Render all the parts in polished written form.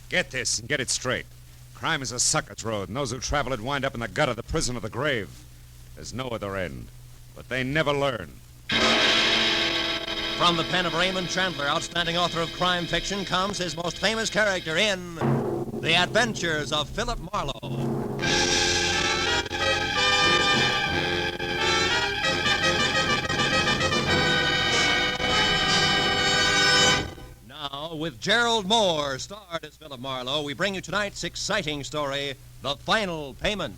Get this and get it straight. Crime is a sucker's road, and those who travel it wind up in the gut of the prison of the grave. There's no other end. But they never learn. From the pen of Raymond Chandler, outstanding author of crime fiction, comes his most famous character in The Adventures of Philip Marlowe. Now, with Gerald Moore, starred as Philip Marlowe, we bring you tonight's exciting story, The Final Payment.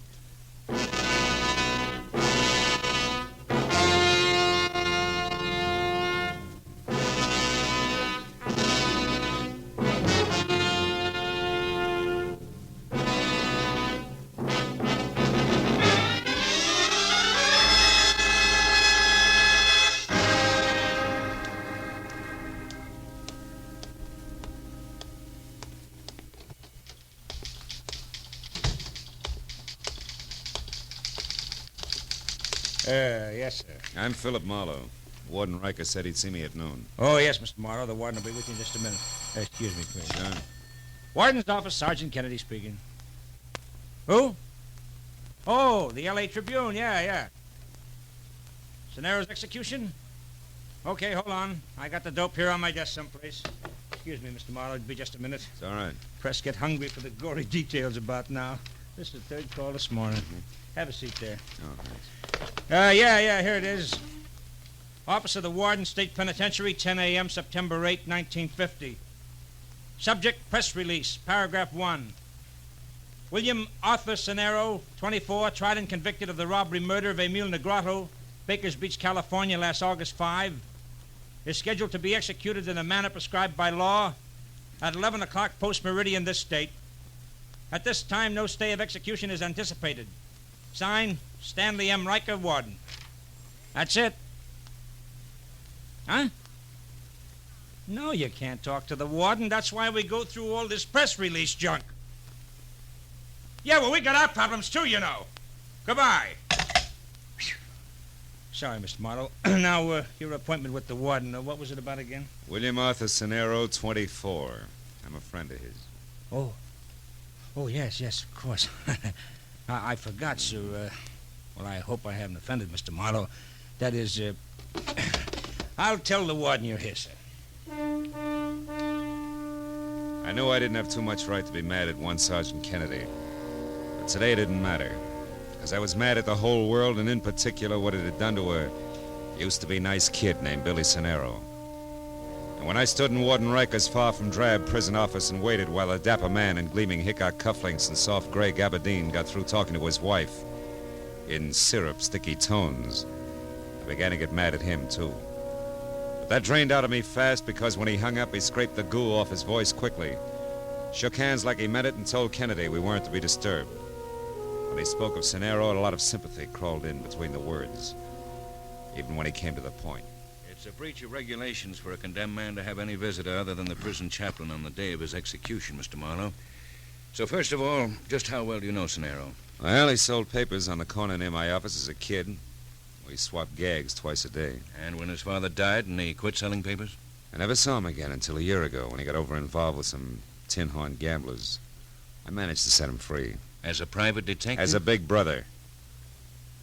Yes, sir. I'm Philip Marlowe. Warden Riker said he'd see me at noon. Oh, yes, Mr. Morrow. The warden will be with you in just a minute. Excuse me, please. Sure. Warden's office, Sergeant Kennedy speaking. Who? Oh, the L.A. Tribune. Yeah. Cenaro's execution? Okay, hold on. I got the dope here on my desk someplace. Excuse me, Mr. Marlowe. It'll be just a minute. It's all right. Press get hungry for the gory details about now. This is the third call this morning. Have a seat there. Oh, thanks. Yeah, here it is. Office of the Warden, State Penitentiary, 10 a.m., September 8, 1950. Subject, press release, paragraph 1. William Arthur Cenaro, 24, tried and convicted of the robbery murder of Emil Negrato, Bakers Beach, California, last August 5, is scheduled to be executed in a manner prescribed by law at 11 o'clock post-meridian this date. At this time, no stay of execution is anticipated. Signed, Stanley M. Riker, Warden. That's it. Huh? No, you can't talk to the warden. That's why we go through all this press release junk. Yeah, well, we got our problems too, you know. Goodbye. Sorry, Mr. Marlowe. Now, your appointment with the warden, what was it about again? William Arthur Cenaro, 24. I'm a friend of his. Oh, yes, of course. I forgot, sir. Well, I hope I haven't offended Mr. Marlowe. That is, I'll tell the warden you're here, sir. I knew I didn't have too much right to be mad at one Sergeant Kennedy. But today it didn't matter. Because I was mad at the whole world, and in particular what it had done to a used-to-be nice kid named Billy Cenaro. And when I stood in Warden Riker's far-from-drab prison office and waited while a dapper man in gleaming Hickok cufflinks and soft gray gabardine got through talking to his wife in syrup-sticky tones, I began to get mad at him, too. But that drained out of me fast because when he hung up, he scraped the goo off his voice quickly, shook hands like he meant it, and told Kennedy we weren't to be disturbed. When he spoke of Cenaro, a lot of sympathy crawled in between the words, even when he came to the point. It's a breach of regulations for a condemned man to have any visitor other than the prison chaplain on the day of his execution, Mr. Marlowe. So first of all, just how well do you know Cenaro? Well, he sold papers on the corner near my office as a kid. We swapped gags twice a day. And when his father died and he quit selling papers? I never saw him again until a year ago when he got over-involved with some tin-horn gamblers. I managed to set him free. As a private detective? As a big brother.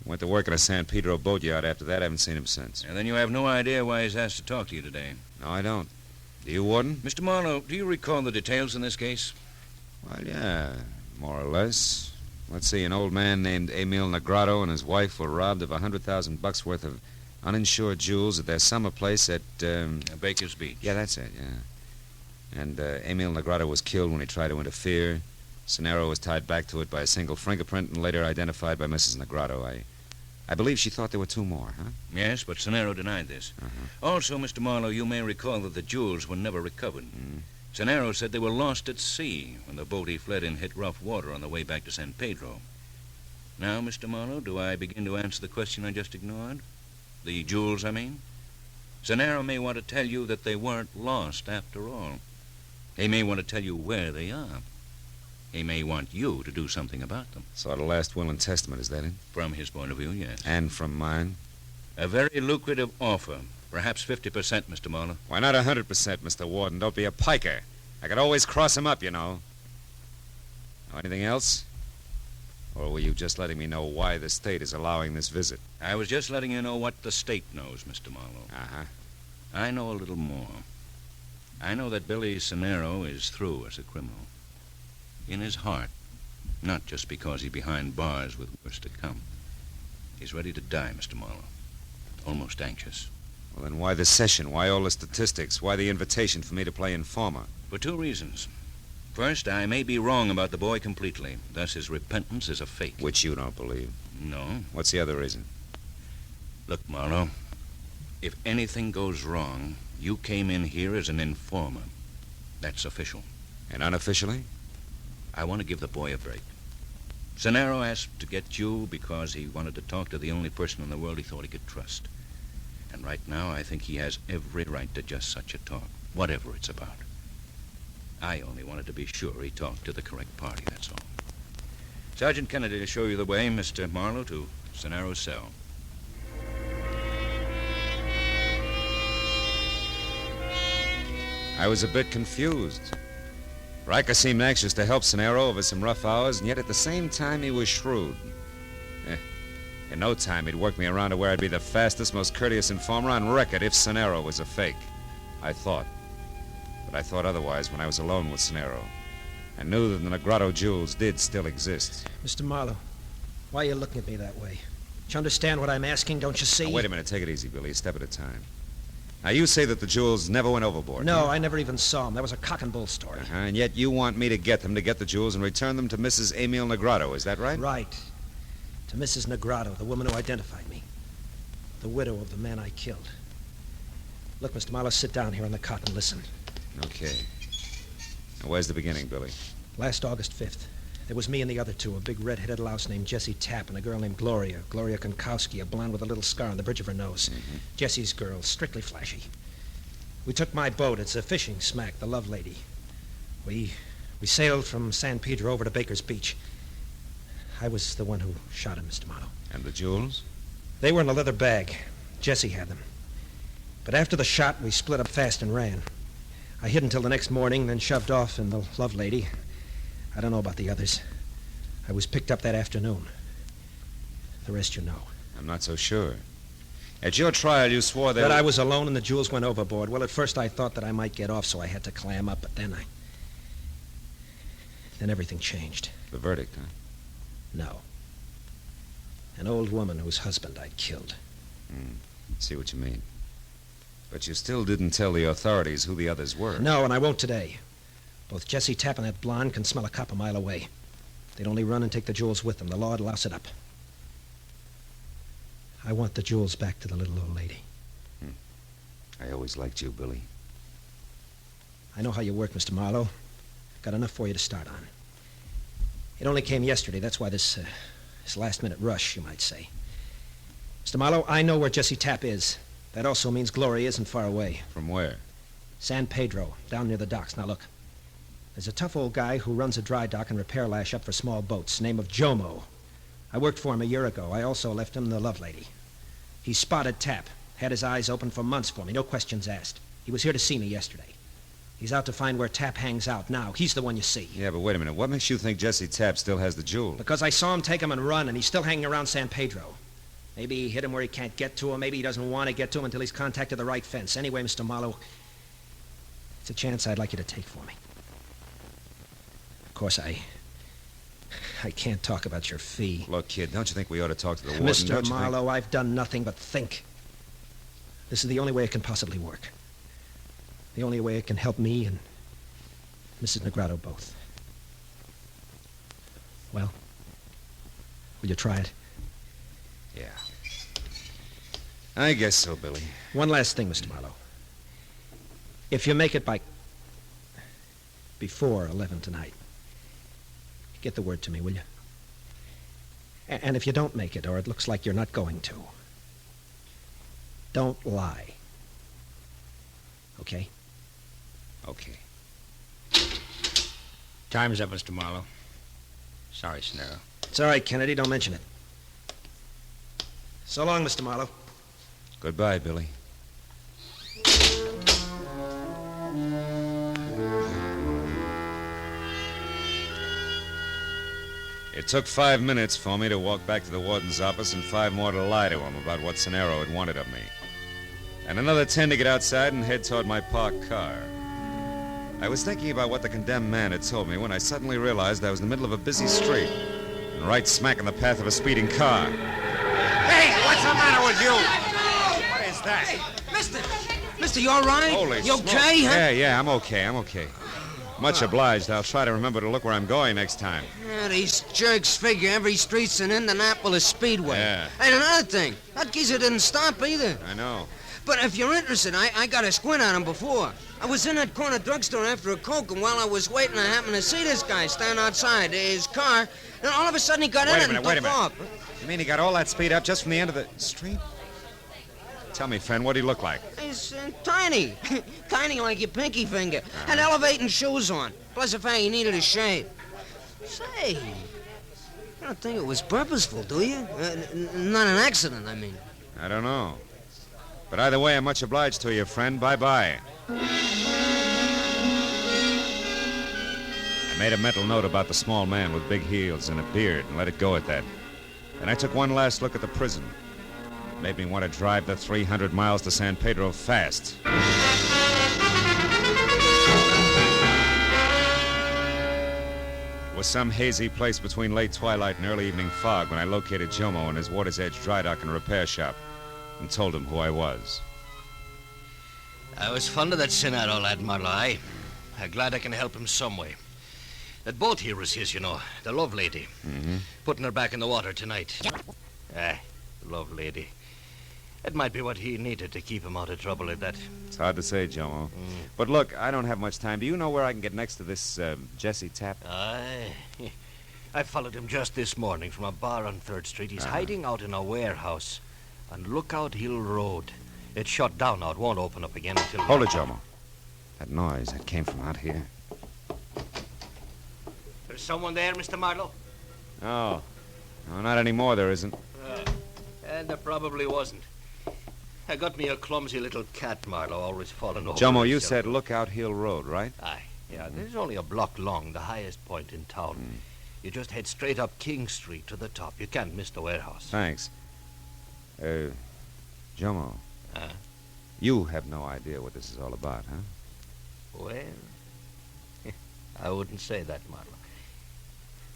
Went to work at a San Pedro boatyard after that. I haven't seen him since. And then you have no idea why he's asked to talk to you today? No, I don't. Do you, Warden? Mr. Marlowe, do you recall the details in this case? Well, yeah, more or less. Let's see, an old man named Emil Negrato and his wife were robbed of $100,000 worth of uninsured jewels at their summer place at, Baker's Beach. Yeah, that's it, yeah. And Emil Negrato was killed when he tried to interfere. Cenaro was tied back to it by a single fingerprint and later identified by Mrs. Negrato. I believe she thought there were two more, huh? Yes, but Cenaro denied this. Also, Mr. Marlowe, you may recall that the jewels were never recovered. Cenaro said they were lost at sea when the boat he fled in hit rough water on the way back to San Pedro. Now, Mr. Marlowe, do I begin to answer the question I just ignored? The jewels, I mean? Cenaro may want to tell you that they weren't lost after all. He may want to tell you where they are. He may want you to do something about them. Sort of last will and testament, is that it? From his point of view, yes. And from mine? A very lucrative offer. Perhaps 50%, Mr. Marlowe. Why not 100%, Mr. Warden? Don't be a piker. I could always cross him up, you know. Anything else? Or were you just letting me know why the state is allowing this visit? I was just letting you know what the state knows, Mr. Marlowe. Uh-huh. I know a little more. I know that Billy Cenero is through as a criminal. In his heart. Not just because he's behind bars with worse to come. He's ready to die, Mr. Marlowe. Almost anxious. Well, then why the session? Why all the statistics? Why the invitation for me to play informer? For two reasons. First, I may be wrong about the boy completely. Thus, his repentance is a fake. Which you don't believe. No. What's the other reason? Look, Marlowe, if anything goes wrong, you came in here as an informer. That's official. And unofficially? I want to give the boy a break. Cenero asked to get you because he wanted to talk to the only person in the world he thought he could trust. And right now, I think he has every right to just such a talk, whatever it's about. I only wanted to be sure he talked to the correct party, that's all. Sergeant Kennedy to show you the way, Mr. Marlowe, to Cenero's cell. I was a bit confused. Riker seemed anxious to help Cenero over some rough hours, and yet at the same time he was shrewd. In no time he'd work me around to where I'd be the fastest, most courteous informer on record if Cenero was a fake. I thought. But I thought otherwise when I was alone with Cenero. I knew that the Negrado jewels did still exist. Mr. Marlowe, why are you looking at me that way? Do you understand what I'm asking? Don't you see? Now, wait a minute. Take it easy, Billy. A step at a time. Now, you say that the jewels never went overboard. No, huh? I never even saw them. That was a cock and bull story. And yet you want me to get them, to get the jewels, and return them to Mrs. Emil Negrado. Is that right? Right. To Mrs. Negrado, the woman who identified me. The widow of the man I killed. Look, Mr. Marlowe, sit down here on the cot and listen. Okay. Now, where's the beginning, Billy? Last August 5th, there was me and the other two, a big red-headed louse named Jessie Tapp and a girl named Gloria Konkowski, a blonde with a little scar on the bridge of her nose. Mm-hmm. Jessie's girl, strictly flashy. We took my boat. It's a fishing smack, the Love Lady. We sailed from San Pedro over to Baker's Beach. I was the one who shot him, Mr. Marlowe. And the jewels? They were in a leather bag. Jessie had them. But after the shot, we split up fast and ran. I hid until the next morning, then shoved off in the Love Lady. I don't know about the others. I was picked up that afternoon. The rest you know. I'm not so sure. At your trial, you swore that... That I was alone and the jewels went overboard. Well, at first I thought that I might get off, so I had to clam up, but then everything changed. The verdict, huh? No. An old woman whose husband I'd killed. See what you mean. But you still didn't tell the authorities who the others were. No, and I won't today. Both Jessie Tapp and that blonde can smell a cop a mile away. They'd only run and take the jewels with them. The law'd louse it up. I want the jewels back to the little old lady. I always liked you, Billy. I know how you work, Mr. Marlowe. Got enough for you to start on. It only came yesterday. That's why this last-minute rush, you might say. Mr. Marlowe, I know where Jessie Tapp is. That also means Gloria isn't far away. From where? San Pedro, down near the docks. Now, look. There's a tough old guy who runs a dry dock and repair lash up for small boats, name of Jomo. I worked for him a year ago. I also left him the Love Lady. He spotted Tapp. Had his eyes open for months for me, no questions asked. He was here to see me yesterday. He's out to find where Tapp hangs out now. He's the one you see. Yeah, but wait a minute. What makes you think Jessie Tapp still has the jewel? Because I saw him take him and run, and he's still hanging around San Pedro. Maybe he hit him where he can't get to him. Maybe he doesn't want to get to him until he's contacted the right fence. Anyway, Mr. Marlowe, it's a chance I'd like you to take for me. Of course, I can't talk about your fee. Look, kid, don't you think we ought to talk to the warden? Mr. Don't you Marlowe, I've done nothing but think. This is the only way it can possibly work. The only way it can help me and Mrs. Negrado both. Well, will you try it? Yeah. I guess so, Billy. One last thing, Mr. Marlowe. If you make it before 11 tonight, get the word to me, will you? And if you don't make it, or it looks like you're not going to, don't lie. Okay? Okay. Time's up, Mr. Marlowe. Sorry, Cenero. It's all right, Kennedy. Don't mention it. So long, Mr. Marlowe. Goodbye, Billy. It took 5 minutes for me to walk back to the warden's office and 5 more to lie to him about what Scenaro had wanted of me. And another 10 to get outside and head toward my parked car. I was thinking about what the condemned man had told me when I suddenly realized I was in the middle of a busy street and right smack in the path of a speeding car. Hey, what's the matter with you? What is that? Mister, you all right? Holy You smoke. okay, huh? Yeah, I'm okay. Much obliged. I'll try to remember to look where I'm going next time. Yeah, these jerks figure every street's an Indianapolis Speedway. Yeah. And another thing, that geezer didn't stop either. I know. But if you're interested, I got a squint on him before. I was in that corner drugstore after a Coke, and while I was waiting, I happened to see this guy stand outside his car, and all of a sudden he got in it and took off. You mean he got all that speed up just from the end of the street? Tell me, friend, what'd he look like? He's tiny. Tiny like your pinky finger. Had elevating shoes on. Plus the fact he needed a shave. Say, you don't think it was purposeful, do you? Not an accident, I mean. I don't know. But either way, I'm much obliged to you, friend. Bye-bye. I made a mental note about the small man with big heels and a beard and let it go at that. And I took one last look at the prison. It made me want to drive the 300 miles to San Pedro fast. It was some hazy place between late twilight and early evening fog when I located Jomo in his Water's Edge dry dock and repair shop and told him who I was. I was fond of that Scenaro lad, Marlowe. I'm glad I can help him some way. That boat here was his, you know, the love lady. Mm-hmm. Putting her back in the water tonight. Love lady. That might be what he needed to keep him out of trouble at that. It's hard to say, Jomo. But look, I don't have much time. Do you know where I can get next to this Jesse Tapp? Aye. I followed him just this morning from a bar on 3rd Street. He's hiding out in a warehouse on Lookout Hill Road. It's shut down now. It won't open up again until... Hold it, Jomo. That noise, that came from out here. There's someone there, Mr. Marlowe? Oh. No, not anymore, there isn't. And there probably wasn't. I got me a clumsy little cat, Marlowe, always falling over. Jomo, you himself. said Lookout Hill Road, right? Aye. Yeah, there's only a block long, the highest point in town. You just head straight up King Street to the top. You can't miss the warehouse. Thanks. Jomo. You have no idea what this is all about, huh? Well, I wouldn't say that, Marlowe.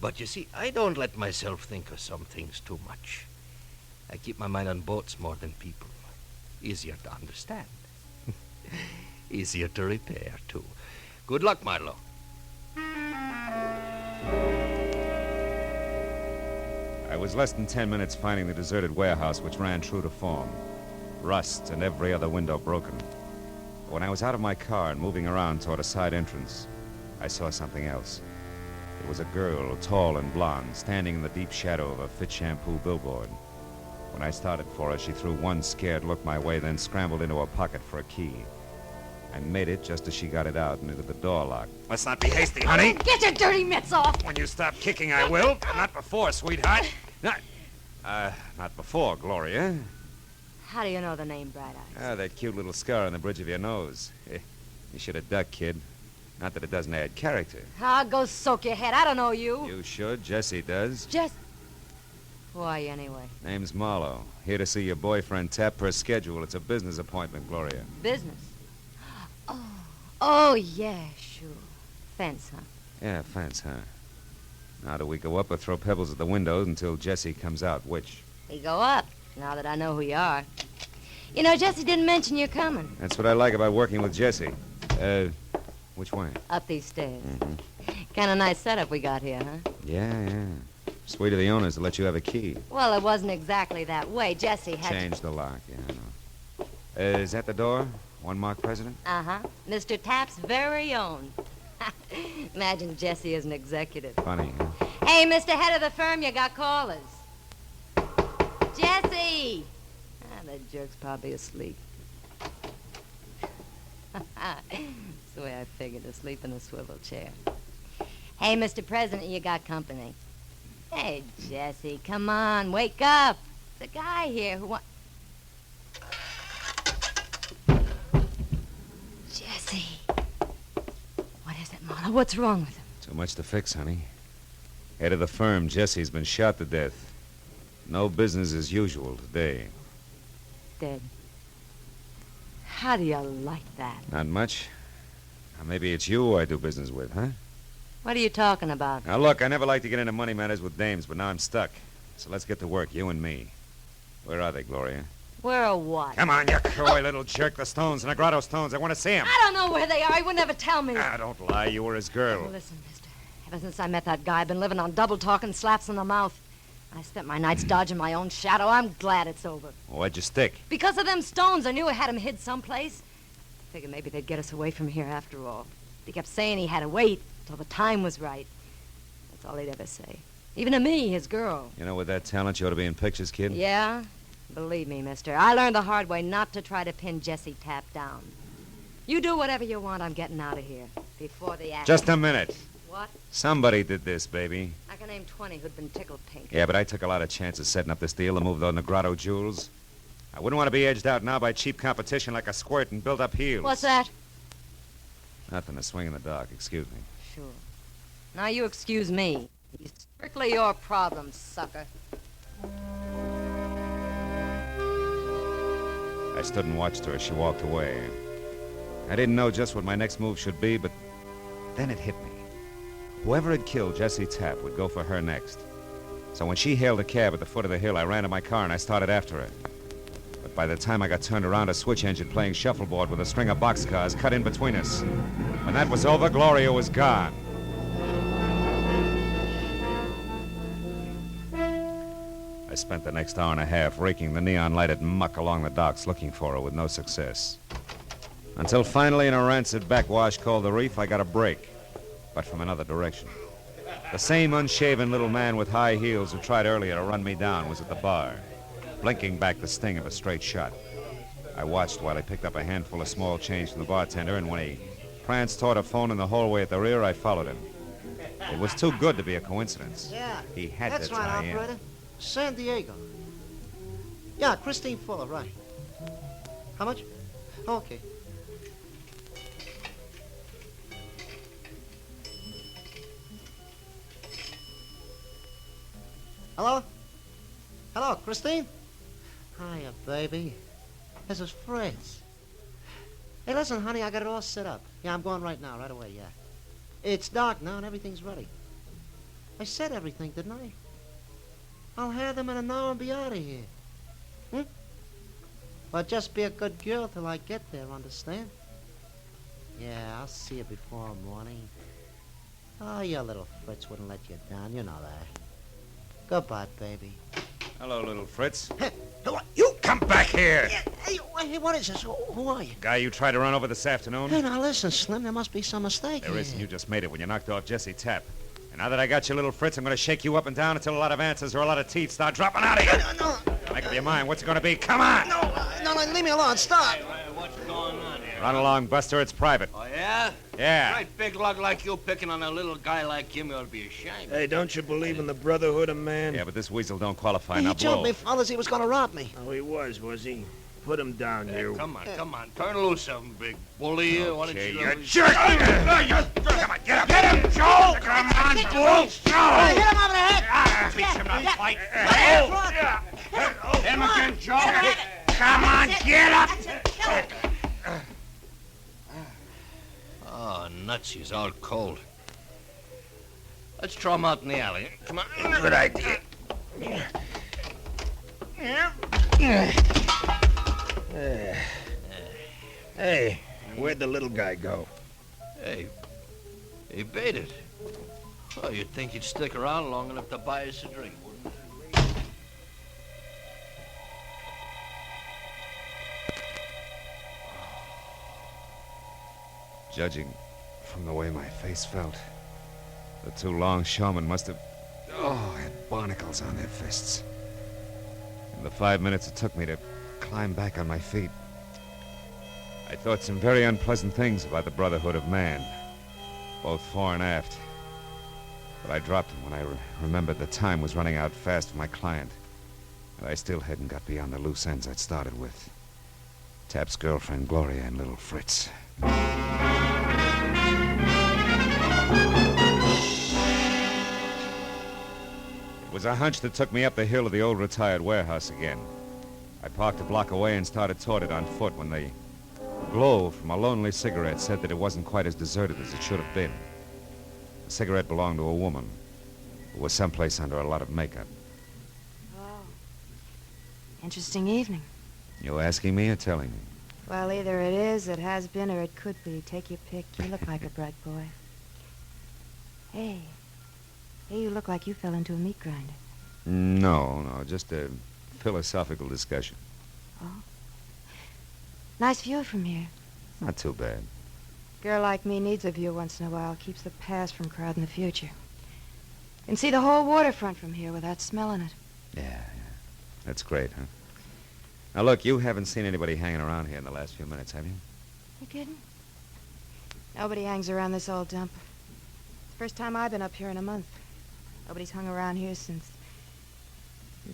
But you see, I don't let myself think of some things too much. I keep my mind on boats more than people. Easier to understand. Easier to repair, too. Good luck, Marlowe. I was less than 10 minutes finding the deserted warehouse which ran true to form. Rust and every other window broken. When I was out of my car and moving around toward a side entrance, I saw something else. It was a girl, tall and blonde, standing in the deep shadow of a Fit Shampoo billboard. When I started for her, she threw one scared look my way, then scrambled into her pocket for a key. I made it just as she got it out and into the door lock. Let's not be hasty, honey. Get your dirty mitts off! When you stop kicking, I will. Not before, sweetheart. Not before, Gloria. How do you know the name Bright Eyes? That cute little scar on the bridge of your nose. You should have ducked, kid. Not that it doesn't add character. Ah, go soak your head. I don't know you. You should. Jesse does. Who are you anyway? Name's Marlowe. Here to see your boyfriend Tapp per schedule. It's a business appointment, Gloria. Business? Oh, yeah, sure. Fence, huh? Yeah, fence, huh? Now do we go up or throw pebbles at the windows until Jesse comes out? Which? We go up, now that I know who you are. You know, Jesse didn't mention you're coming. That's what I like about working with Jesse. Which way? Up these stairs. Kind of nice setup we got here, huh? Yeah. Sweet of the owners to let you have a key. Well, it wasn't exactly that way. Jesse had... Change the lock, yeah, I know. Is that the door? One mark president? Uh-huh. Mr. Tapp's very own. Imagine Jesse as an executive. Funny, huh? Hey, Mr. Head of the firm, you got callers. Jesse! That jerk's probably asleep. That's the way I figured, asleep in a swivel chair. Hey, Mr. President, you got company. Hey, Jesse, come on, wake up. The guy here who Jesse. What is it, Marla? What's wrong with him? Too much to fix, honey. Head of the firm, Jesse's been shot to death. No business as usual today. Dead. How do you like that? Not much. Now, maybe it's you I do business with, huh? What are you talking about? Now, look, I never like to get into money matters with dames, but now I'm stuck. So let's get to work, you and me. Where are they, Gloria? Where or what? Come on, you coy little jerk. The stones, the Negrado stones. I want to see them. I don't know where they are. He would never tell me. Ah, don't lie. You were his girl. Listen, mister. Ever since I met that guy, I've been living on double talk and slaps in the mouth. I spent my nights dodging my own shadow. I'm glad it's over. Why'd you stick? Because of them stones, I knew I had him hid someplace. Figured maybe they'd get us away from here after all. He kept saying he had to wait till the time was right. That's all he'd ever say. Even to me, his girl. You know, with that talent, you ought to be in pictures, kid. Yeah? Believe me, mister, I learned the hard way not to try to pin Jesse Tapp down. You do whatever you want, I'm getting out of here. Before the act. Just a minute. What? Somebody did this, baby. I can name 20 who'd been tickled pink. Yeah, but I took a lot of chances setting up this deal to move those Negrado jewels. I wouldn't want to be edged out now by cheap competition like a squirt and build up heels. What's that? Nothing, a swing in the dark. Excuse me. Sure. Now you excuse me. It's strictly your problem, sucker. I stood and watched her as she walked away. I didn't know just what my next move should be, but then it hit me. Whoever had killed Jessie Tapp would go for her next. So when she hailed a cab at the foot of the hill, I ran to my car and I started after her. But by the time I got turned around, a switch engine playing shuffleboard with a string of boxcars cut in between us. When that was over, Gloria was gone. I spent the next hour and a half raking the neon-lighted muck along the docks looking for her with no success. Until finally, in a rancid backwash called the Reef, I got a break, but from another direction. The same unshaven little man with high heels who tried earlier to run me down was at the bar, blinking back the sting of a straight shot. I watched while he picked up a handful of small change from the bartender, and when he pranced toward a phone in the hallway at the rear, I followed him. It was too good to be a coincidence. Yeah. He had That's to right, tie in. operator. San Diego. Yeah, Christine Fuller, right. How much? Okay. Hello? Hello, Christine? Hiya, baby. This is Fritz. Hey, listen, honey, I got it all set up. Yeah, I'm going right now, right away, yeah. It's dark now and everything's ready. I said everything, didn't I? I'll have them in an hour and be out of here. But just be a good girl till I get there, understand? Yeah, I'll see you before morning. Oh, your little Fritz wouldn't let you down, you know that. Goodbye, baby. Hello, little Fritz. Hey, you! Come back here! Hey, what is this? Who are you? Guy you tried to run over this afternoon? Hey, now listen, Slim, there must be some mistake There here. isn't. You just made it when you knocked off Jessie Tapp. And now that I got you, little Fritz, I'm going to shake you up and down until a lot of answers or a lot of teeth start dropping out of you. No, Make up your mind. What's it going to be? Come on! no, leave me alone. Stop. What's going on here? Run along, Buster. It's private. Oh, yeah? Yeah. Great big lug like you picking on a little guy like him, you ought to be ashamed. Hey, don't you believe in the brotherhood of man? Yeah, but this weasel don't qualify. He Now told blow. me, fellas, he was going to rob me. Oh, he was he? Put him down, you. Come on. Turn loose some big bully. Why don't Okay, you... you jerk! Come on, get up! Get him, Joe! Come on, bull! Joe! Hit him over the head. Teach him not to fight. Him again, Joe. Come on, get up! Oh, nuts, he's all cold. Let's throw him out in the alley. Come on. Good idea. Hey, where'd the little guy go? Hey, he baited. Oh, you'd think he'd stick around long enough to buy us a drink, wouldn't you? Judging from the way my face felt, the two longshoremen must have, had barnacles on their fists. In the 5 minutes it took me to climb back on my feet, I thought some very unpleasant things about the brotherhood of man, both fore and aft. But I dropped them when I remembered the time was running out fast for my client, and I still hadn't got beyond the loose ends I'd started with. Tapp's girlfriend, Gloria, and little Fritz. was a hunch that took me up the hill of the old retired warehouse again. I parked a block away and started toward it on foot when the glow from a lonely cigarette said that it wasn't quite as deserted as it should have been. The cigarette belonged to a woman who was someplace under a lot of makeup. Oh. Interesting evening. You asking me or telling me? Well, either it is, it has been, or it could be. Take your pick. You look like a bright boy. Hey, you look like you fell into a meat grinder. No, just a philosophical discussion. Oh? Nice view from here. Not too bad. Girl like me needs a view once in a while. Keeps the past from crowding the future. Can see the whole waterfront from here without smelling it. Yeah. That's great, huh? Now, look, you haven't seen anybody hanging around here in the last few minutes, have you? You kidding? Nobody hangs around this old dump. It's the first time I've been up here in a month. Nobody's hung around here since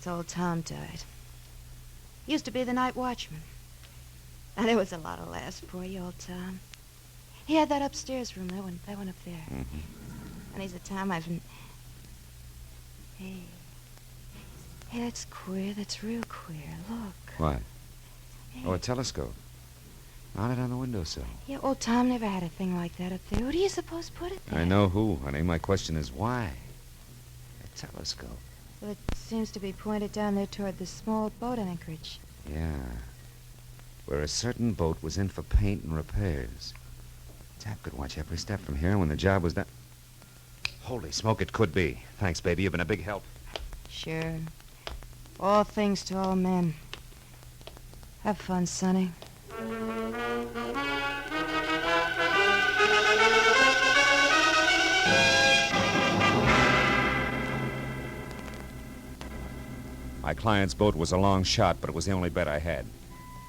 old Tom died. He used to be the night watchman. And there was a lot of laughs, poor old Tom. He had that upstairs room, that one up there. Mm-hmm. And he's a Tom I've been... Hey, that's queer. That's real queer. Look. What? Hey. Oh, a telescope. Mounted on the windowsill. Yeah, old Tom never had a thing like that up there. Who do you suppose put it there? I know who, honey. My question is why? A telescope. Well, it seems to be pointed down there toward the small boat anchorage. Yeah. Where a certain boat was in for paint and repairs. Tap could watch every step from here, and when the job was done... Holy smoke, it could be. Thanks, baby. You've been a big help. Sure. All things to all men. Have fun, Sonny. My client's boat was a long shot, but it was the only bet I had.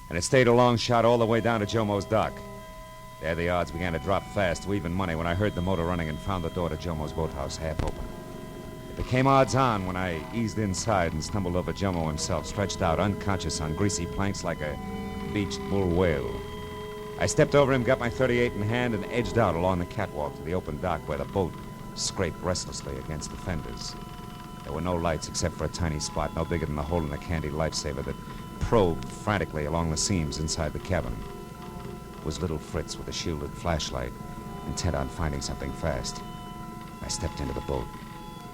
And it stayed a long shot all the way down to Jomo's dock. There the odds began to drop fast to even money when I heard the motor running and found the door to Jomo's boathouse half open. It became odds on when I eased inside and stumbled over Jomo himself, stretched out unconscious on greasy planks like a beached bull whale. I stepped over him, got my .38 in hand, and edged out along the catwalk to the open dock where the boat scraped restlessly against the fenders. There were no lights except for a tiny spot no bigger than the hole in a candy lifesaver that probed frantically along the seams inside the cabin. It was little Fritz with a shielded flashlight, intent on finding something fast. I stepped into the boat,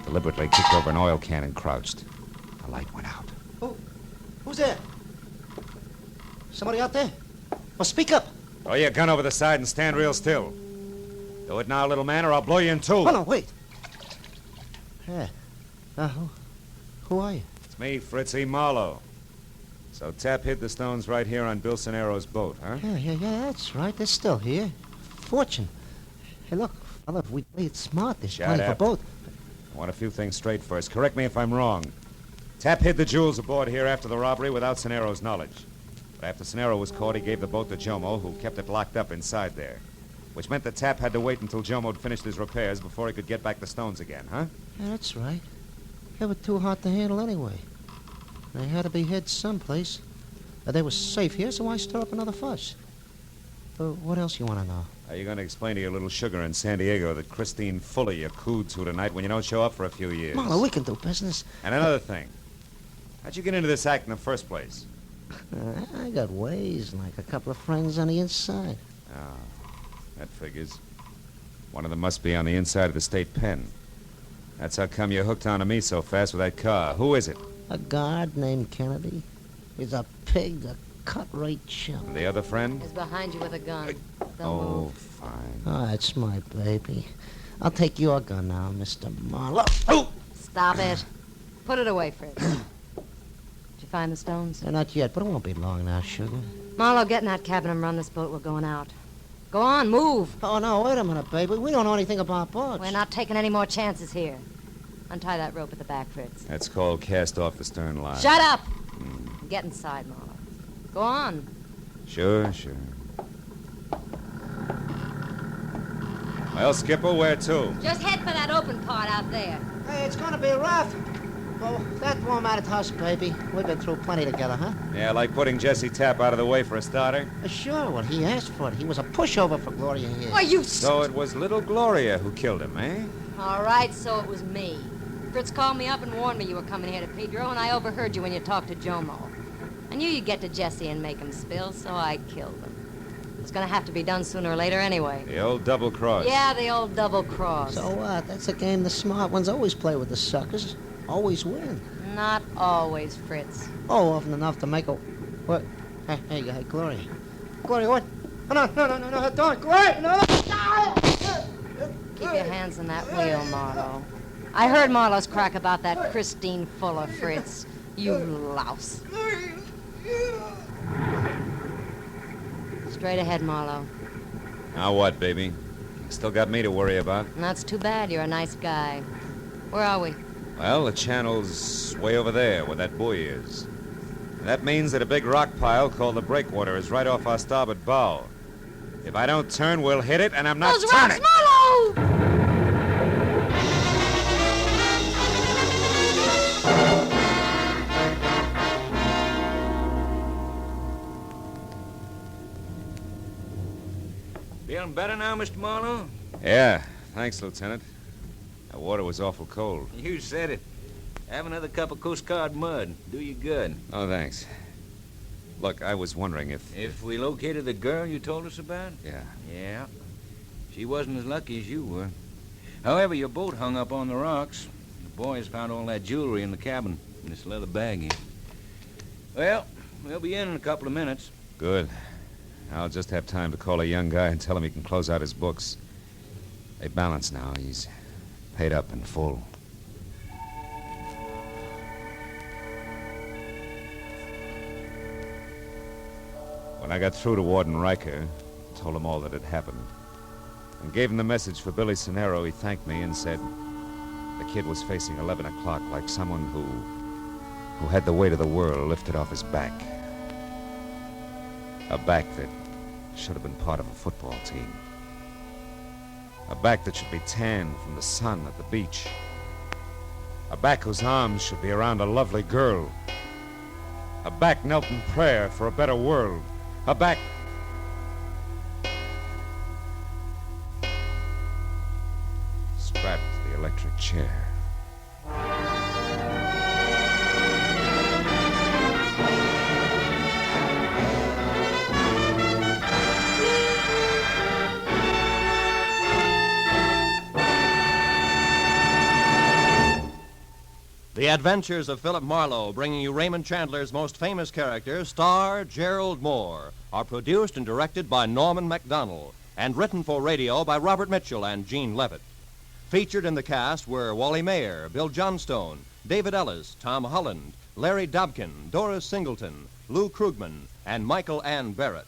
deliberately kicked over an oil can and crouched. The light went out. Who's there? Somebody out there? Well, speak up. Throw your gun over the side and stand real still. Do it now, little man, or I'll blow you in two. Oh, no, wait. Yeah. Who are you? It's me, Fritzy Marlowe. So Tap hid the stones right here on Bill Sonero's boat, huh? Yeah, that's right. They're still here. Fortune. Hey, look, fella, if we play it smart, there's Shut plenty for up. both. I want a few things straight first. Correct me if I'm wrong. Tap hid the jewels aboard here after the robbery without Sonero's knowledge. But after Sonero was caught, he gave the boat to Jomo, who kept it locked up inside there. Which meant that Tap had to wait until Jomo'd finished his repairs before he could get back the stones again, huh? Yeah, that's right. They were too hard to handle anyway. They had to be hid someplace. They were safe here, so why stir up another fuss? What else you want to know? Are you going to explain to your little sugar in San Diego that Christine Fuller you cooed to tonight when you don't show up for a few years? Marlowe, we can do business. And another thing. How'd you get into this act in the first place? I got ways, like a couple of friends on the inside. Oh, that figures. One of them must be on the inside of the state pen. That's how come you hooked onto me so fast with that car. Who is it? A guard named Kennedy. He's a pig, a cut-rate chump. And the other friend? Is behind you with a gun. Don't Oh, move. fine. Oh, it's my baby. I'll take your gun now, Mr. Marlowe. Oh! Stop it. Put it away, Fritz. Did you find the stones? Not yet, but it won't be long now, sugar. Marlowe, get in that cabin and run this boat. We're going out. Go on, move. Oh, no, wait a minute, baby. We don't know anything about boats. We're not taking any more chances here. Untie that rope at the back, Fritz. That's called cast off the stern line. Shut up! Get inside, Marlowe. Go on. Sure. Well, Skipper, where to? Just head for that open part out there. Hey, it's gonna be rough. Well, that won't matter to us, baby. We've been through plenty together, huh? Yeah, like putting Jesse Tapp out of the way for a starter. Sure, well, he asked for it. He was a pushover for Gloria here. Why, you... So it was little Gloria who killed him, eh? All right, so it was me. Fritz called me up and warned me you were coming here to Pedro, and I overheard you when you talked to Jomo. I knew you'd get to Jesse and make him spill, so I killed him. It was going to have to be done sooner or later anyway. The old double cross. Yeah, the old double cross. So what? That's a game the smart ones always play with the suckers. Always win. Not always, Fritz. Oh, often enough to make a... What? Hey, Gloria. Gloria, what? No, don't, Gloria, no! Keep your hands on that wheel, Marlowe. I heard Marlowe's crack about that Christine Fuller, Fritz. You louse. Straight ahead, Marlowe. Now what, baby? You still got me to worry about. And that's too bad. You're a nice guy. Where are we? Well, the channel's way over there, where that buoy is. And that means that a big rock pile called the breakwater is right off our starboard bow. If I don't turn, we'll hit it, and I'm not Those turning. rocks, Marlowe! Feeling better now, Mr. Marlowe? Yeah, thanks, Lieutenant. That water was awful cold. You said it. Have another cup of Coast Guard mud. Do you good. Oh, thanks. Look, I was wondering If we located the girl you told us about? Yeah. Yeah. She wasn't as lucky as you were. However, your boat hung up on the rocks. The boys found all that jewelry in the cabin, in this leather baggie. Well, we'll be in a couple of minutes. Good. I'll just have time to call a young guy and tell him he can close out his books. They balance now. He's paid up in full. When I got through to Warden Riker, told him all that had happened, and gave him the message for Billy Cenero, he thanked me and said the kid was facing 11 o'clock like someone who had the weight of the world lifted off his back. A back that should have been part of a football team. A back that should be tanned from the sun at the beach. A back whose arms should be around a lovely girl. A back knelt in prayer for a better world. A back... strapped to the electric chair. The Adventures of Philip Marlowe, bringing you Raymond Chandler's most famous character, star Gerald Moore, are produced and directed by Norman MacDonald and written for radio by Robert Mitchell and Gene Levitt. Featured in the cast were Wally Mayer, Bill Johnstone, David Ellis, Tom Holland, Larry Dobkin, Doris Singleton, Lou Krugman, and Michael Ann Barrett.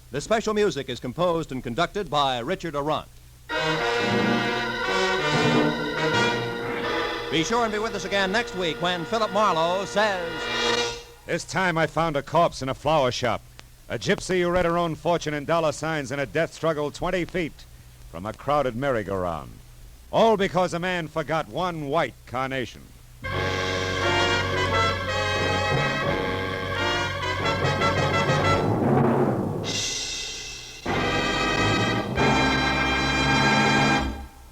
The special music is composed and conducted by Richard Arant. Be sure and be with us again next week when Philip Marlowe says... This time I found a corpse in a flower shop. A gypsy who read her own fortune in dollar signs in a death struggle 20 feet from a crowded merry-go-round. All because a man forgot one white carnation.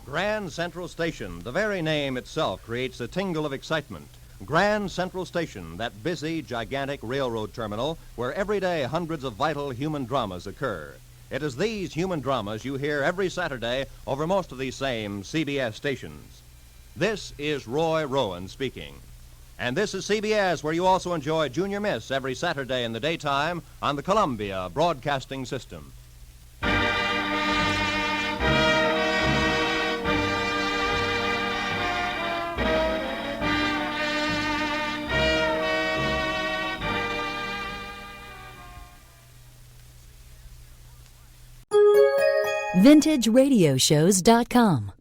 Grand Central Station, the very name itself creates a tingle of excitement. Grand Central Station, that busy, gigantic railroad terminal where every day hundreds of vital human dramas occur. It is these human dramas you hear every Saturday over most of these same CBS stations. This is Roy Rowan speaking. And this is CBS, where you also enjoy Junior Miss every Saturday in the daytime on the Columbia Broadcasting System. VintageRadioshows.com